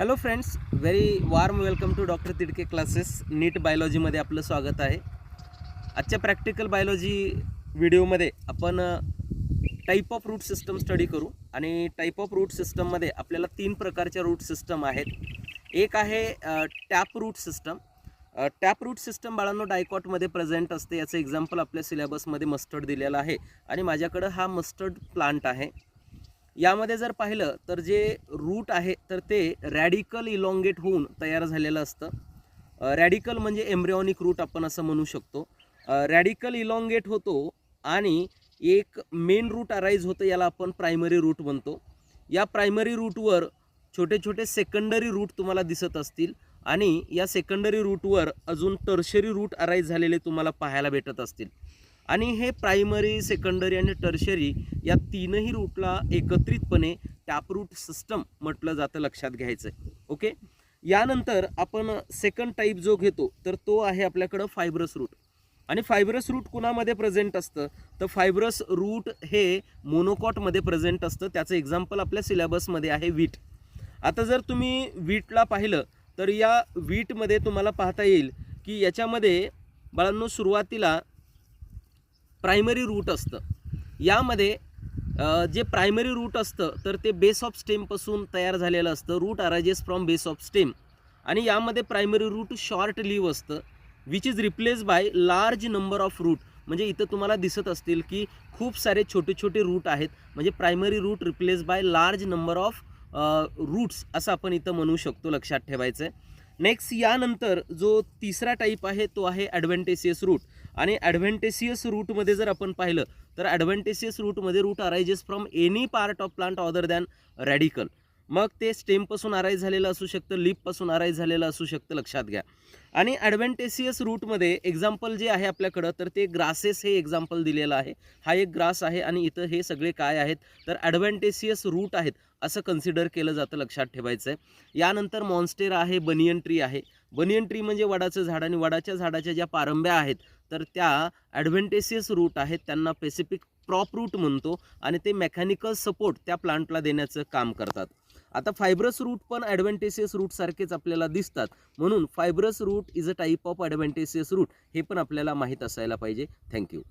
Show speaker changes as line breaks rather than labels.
Hello friends, very warm welcome to doctor Tidke classes. NEET बायोलॉजीमध्ये आपलं स्वागत आहे. आजच्या प्रॅक्टिकल बायोलॉजी व्हिडिओमध्ये आपण type of root system study करू. आणि टाईप ऑफ रूट सिस्टममध्ये आपल्याला 3 प्रकारच्या रूट सिस्टम आहेत. एक आहे tap root system. Tap root system बाळांनो डायकॉटमध्ये प्रेझेंट असते. याचं एक्झाम्पल आपल्या सिलेबसमध्ये मस्टर्ड दिलेलं आहे आणि माझ्याकडं हा मस्टर्ड प्लांट आहे. यामध्ये जर पाहिलं तर जे रूट आहे तर ते रॅडिकल इलॉंगेट होऊन तयार झालेलं असतं. रॅडिकल म्हणजे एम्ब्रियॉनिक रूट आपण असं म्हणू शकतो. रॅडिकल इलॉंगेट होतो आणि एक मेन रूट अराईज होतं, याला आपण प्रायमरी रूट म्हणतो. या प्रायमरी रूटवर छोटे छोटे सेकंडरी रूट तुम्हाला दिसत असतील आणि या सेकंडरी रूटवर अजून टर्शरी रूट अराईज झालेले तुम्हाला पाहायला भेटत असतील. आणि हे प्रायमरी, सेकंडरी आणि टर्शरी या तीनही रूटला एकत्रितपणे टॅप रूट सिस्टम म्हटलं जातं, लक्षात घ्यायचं आहे. ओके, यानंतर आपण सेकंड टाईप जो घेतो तर तो आहे आपल्याकडं फायब्रस रूट. आणि फायब्रस रूट कुणामध्ये प्रेझेंट असतं तर फायब्रस रूट हे मोनोकॉटमध्ये प्रेझेंट असतं. त्याचं एक्झाम्पल आपल्या सिलेबसमध्ये आहे वीट. आता जर तुम्ही वीटला पाहिलं तर या वीटमध्ये तुम्हाला पाहता येईल की याच्यामध्ये बाळांनो सुरुवातीला प्रायमरी रूट असतं. यामध्ये जे प्रायमरी रूट असतं तर ते बेस ऑफ स्टेमपासून तयार झालेलं असतं. Root arises from base of stem. आणि यामध्ये प्रायमरी रूट शॉर्ट लिव्ह असतं which is replace by large number of root. म्हणजे इथं तुम्हाला दिसत असतील की खूप सारे छोटे छोटे रूट आहेत. म्हणजे primary root replace by large number of roots असं आपण इथं म्हणू शकतो, लक्षात ठेवायचं आहे. नेक्स्ट यानंतर जो तिसरा टाईप आहे तो आहे ॲडव्हेंटेशियस रूट. आणि ॲडव्हेंटेशियस रूटमध्ये जर आपण पाहिलं तर ॲडव्हेंटेशियस रूटमध्ये root arises from any part of plant other than radicle. मग ते स्टेमपासून अराईज झालेलं असू शकतं, लीफपासून अराईज झालेलं असू शकतं, लक्षात घ्या. आणि ॲडव्हेंटेशियस रूटमध्ये एक्झाम्पल जे आहे आपल्याकडं तर ते ग्रासेस हे एक्झाम्पल दिलेलं आहे. हा एक ग्रास आहे आणि इथं हे सगळे काय आहेत तर ॲडव्हेंटेशियस रूट आहेत असं कन्सिडर केलं जातं, लक्षात ठेवायचं आहे. यानंतर मॉन्स्टेरा आहे, बनियन ट्री आहे. बनियन ट्री म्हणजे वडाचं झाड आणि वडाच्या झाडाच्या ज्या पारंब्या आहेत तर त्या ॲडव्हेंटेशियस रूट आहेत, त्यांना स्पेसिफिक प्रॉप रूट म्हणतो आणि ते मेकॅनिकल सपोर्ट त्या प्लांटला देण्याचं काम करतात. आता फायब्रस रूट पण ॲडव्हेंटेशियस रूट सारखेच आपल्याला दिसतात, म्हणून fibrous root is a type of adventitious root हे पण आपल्याला माहीत असायला पाहिजे. थँक्यू.